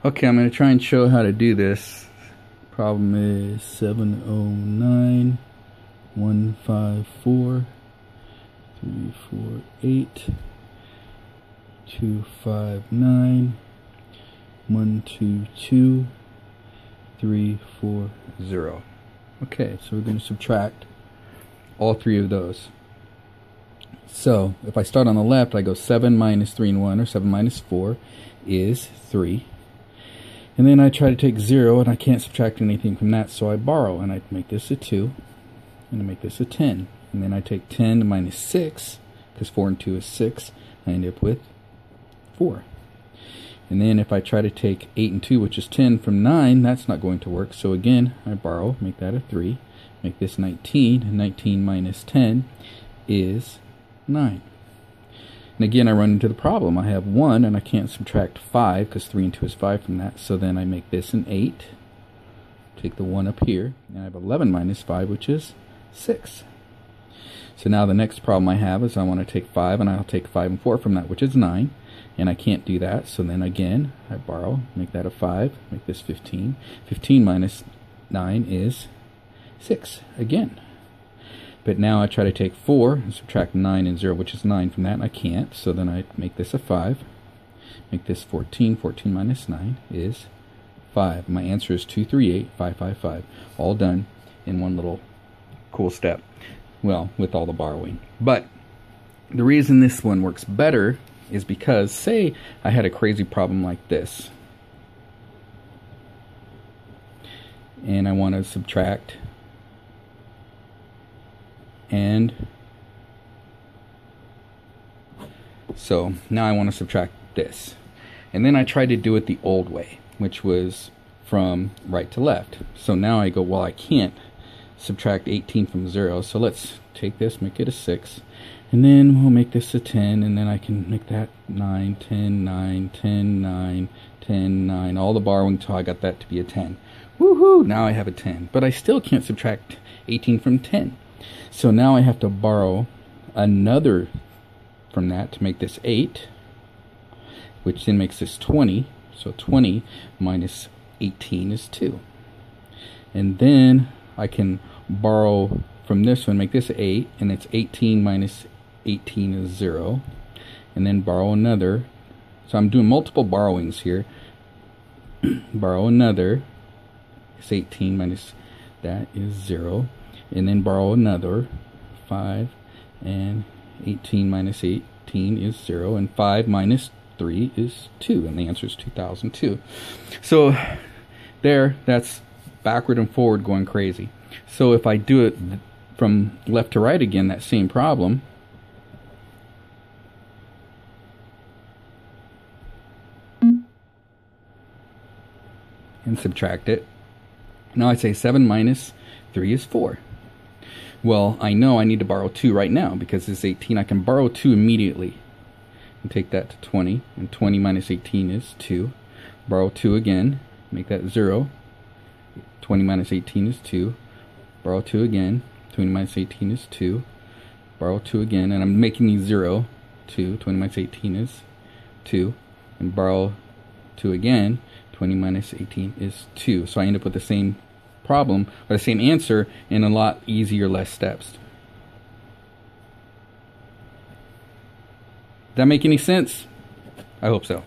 Okay, I'm going to try and show how to do this. Problem is 709, 154, 348, 259, 122, 340. Okay, so we're going to subtract all three of those. So if I start on the left, I go 7 minus 3 and 1, or 7 minus 4 is 3. And then I try to take 0, and I can't subtract anything from that, so I borrow, and I make this a 2, and I make this a 10. And then I take 10 minus 6, because 4 and 2 is 6, I end up with 4. And then if I try to take 8 and 2, which is 10, from 9, that's not going to work. So again, I borrow, make that a 3, make this 19, and 19 minus 10 is 9. And again, I run into the problem. I have 1, and I can't subtract 5, because 3 and 2 is 5 from that. So then I make this an 8, take the 1 up here, and I have 11 minus 5, which is 6. So now the next problem I have is I want to take 5, and I'll take 5 and 4 from that, which is 9. And I can't do that, so then again, I borrow, make that a 5, make this 15. 15 minus 9 is 6, again. But now I try to take 4 and subtract 9 and 0, which is 9 from that, and I can't. So then I make this a 5. Make this 14. 14 minus 9 is 5. My answer is 238, 555. All done in one little cool step. Well, with all the borrowing. But the reason this one works better is because, say I had a crazy problem like this. And I want to subtract. And so now I want to subtract this, and then I tried to do it the old way, which was from right to left. So now I go, well, I can't subtract 18 from 0, so let's take this, make it a 6, and then we'll make this a 10, and then I can make that 9, 10, 9, 10, 9, 10, 9, all the borrowing till I got that to be a 10. Woohoo! Now I have a 10, but I still can't subtract 18 from 10. So now I have to borrow another from that to make this 8, which then makes this 20. So 20 minus 18 is 2. And then I can borrow from this one, make this 8, and it's 18 minus 18 is 0. And then borrow another. So I'm doing multiple borrowings here. Borrow another. It's 18 minus that is 0. And then borrow another 5, and 18 minus 18 is 0, and 5 minus 3 is 2, and the answer is 2002. So there, that's backward and forward going crazy. So if I do it from left to right again, that same problem, and subtract it, now I say 7 minus 3 is 4. Well, I know I need to borrow 2 right now because it's 18. I can borrow 2 immediately and take that to 20. And 20 minus 18 is 2. Borrow 2 again. Make that 0. 20 minus 18 is 2. Borrow 2 again. 20 minus 18 is 2. Borrow 2 again. And I'm making these 0. 2. 20 minus 18 is 2. And borrow 2 again. 20 minus 18 is 2. So I end up with the same problem, or the same answer, in a lot easier, less steps. Does that make any sense? I hope so.